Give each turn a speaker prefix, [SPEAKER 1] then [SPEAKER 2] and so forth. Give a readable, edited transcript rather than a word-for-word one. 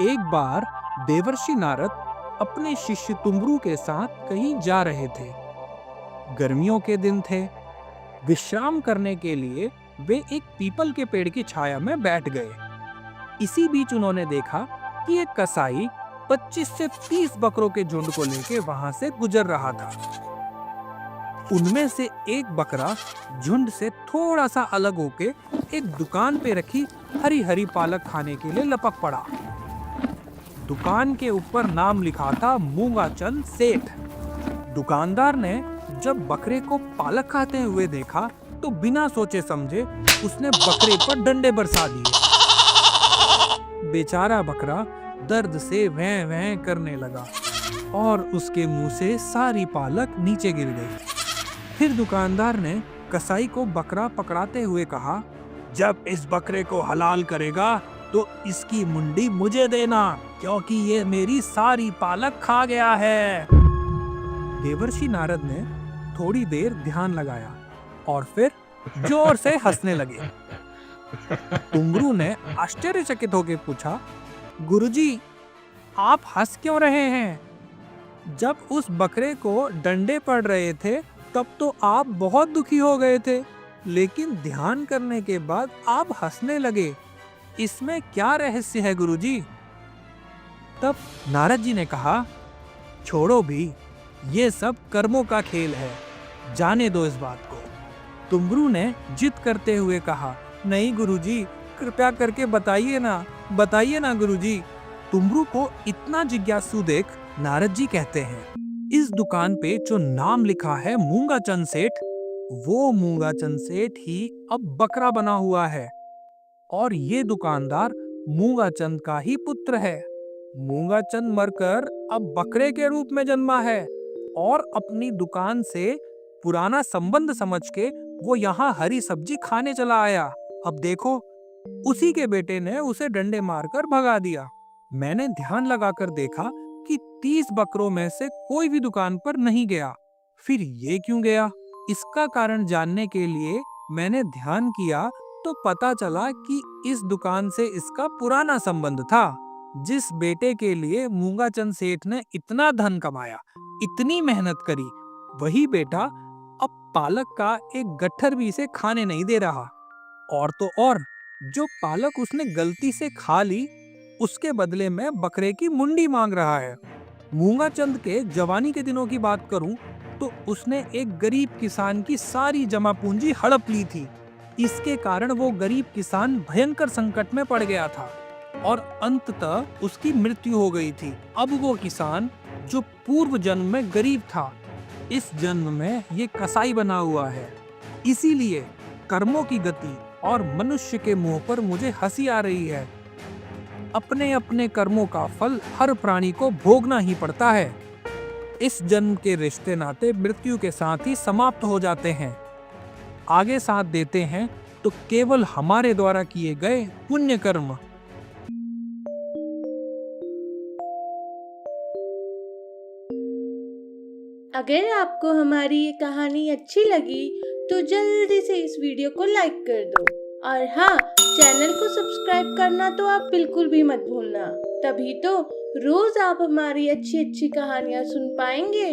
[SPEAKER 1] एक बार देवर्षि नारद अपने शिष्य तुंबरू के साथ कहीं जा रहे थे। गर्मियों के दिन थे। विश्राम करने के लिए वे एक पीपल के पेड़ की छाया में बैठ गए। इसी बीच उन्होंने देखा कि एक कसाई 25 से 30 बकरों के झुंड को लेकर वहां से गुजर रहा था। उनमें से एक बकरा झुंड से थोड़ा सा अलग होके एक दुकान पे रखी हरी हरी पालक खाने के लिए लपक पड़ा। दुकान के ऊपर नाम लिखा था मूंगाचंद सेठ। दुकानदार ने जब बकरे को पालक खाते हुए देखा तो बिना सोचे समझे उसने बकरे पर डंडे बरसा दिए। बेचारा बकरा दर्द से वैं वैं करने लगा और उसके मुंह से सारी पालक नीचे गिर गई। फिर दुकानदार ने कसाई को बकरा पकड़ाते हुए कहा, जब इस बकरे को हलाल करेगा तो इसकी मुंडी मुझे देना, क्योंकि ये मेरी सारी पालक खा गया है। देवर्षि नारद ने थोड़ी देर ध्यान लगाया और फिर जोर से हंसने लगे। तुंबरू ने आश्चर्यचकित होकर पूछा, गुरुजी, आप हंस क्यों रहे हैं? जब उस बकरे को डंडे पड़ रहे थे तब तो आप बहुत दुखी हो गए थे, लेकिन ध्यान करने के बाद आप हंसने लगे। इसमें क्या रहस्य है गुरुजी? तब नारद जी ने कहा, छोड़ो भी, ये सब कर्मों का खेल है, जाने दो इस बात को। तुंबरू ने जिद करते हुए कहा, नहीं गुरुजी, कृपया करके बताइए ना गुरुजी। तुंबरू को इतना जिज्ञासु देख नारद जी कहते हैं, इस दुकान पे जो नाम लिखा है मूंगाचंद सेठ, वो मूंगाचंद सेठ ही अब बकरा बना हुआ है और ये दुकानदार मूंगाचंद का ही पुत्र है। मूंगाचंद मरकर अब बकरे के रूप में जन्मा है और अपनी दुकान से पुराना संबंध समझ के वो यहाँ हरी सब्जी खाने चला आया। अब देखो, उसी के बेटे ने उसे डंडे मारकर भगा दिया। मैंने ध्यान लगाकर देखा कि 30 बकरों में से कोई भी दुकान पर नहीं गया। फिर ये क्यों गया? इसका कारण जानने के लिए मैंने ध्यान किया तो पता चला कि इस दुकान से इसका पुराना संबंध था। जिस बेटे के लिए मूंगाचंद सेठ ने इतना धन कमाया, इतनी मेहनत करी, वही बेटा अब पालक का एक गट्ठर भी इसे खाने नहीं दे रहा। और तो और, जो पालक उसने गलती से खा ली, उसके बदले में बकरे की मुंडी मांग रहा है। मूंगाचंद के जवानी के दिनों की बात करूं तो उसने एक गरीब किसान की सारी जमा पूंजी हड़प ली थी। इसके कारण वो गरीब किसान भयंकर संकट में पड़ गया था और अंततः उसकी मृत्यु हो गई थी। अब वो किसान जो पूर्व जन्म में गरीब था, इस जन्म में ये कसाई बना हुआ है। इसीलिए कर्मों की गति और मनुष्य के मुंह पर मुझे हंसी आ रही है। अपने अपने कर्मों का फल हर प्राणी को भोगना ही पड़ता है। इस जन्म के रिश्ते नाते मृत्यु के साथ ही समाप्त हो जाते हैं। आगे साथ देते हैं तो केवल हमारे द्वारा किए गए पुण्य कर्म।
[SPEAKER 2] अगर आपको हमारी ये कहानी अच्छी लगी तो जल्दी से इस वीडियो को लाइक कर दो और हाँ, चैनल को सब्सक्राइब करना तो आप बिल्कुल भी मत भूलना। तभी तो रोज आप हमारी अच्छी अच्छी कहानियाँ सुन पाएंगे।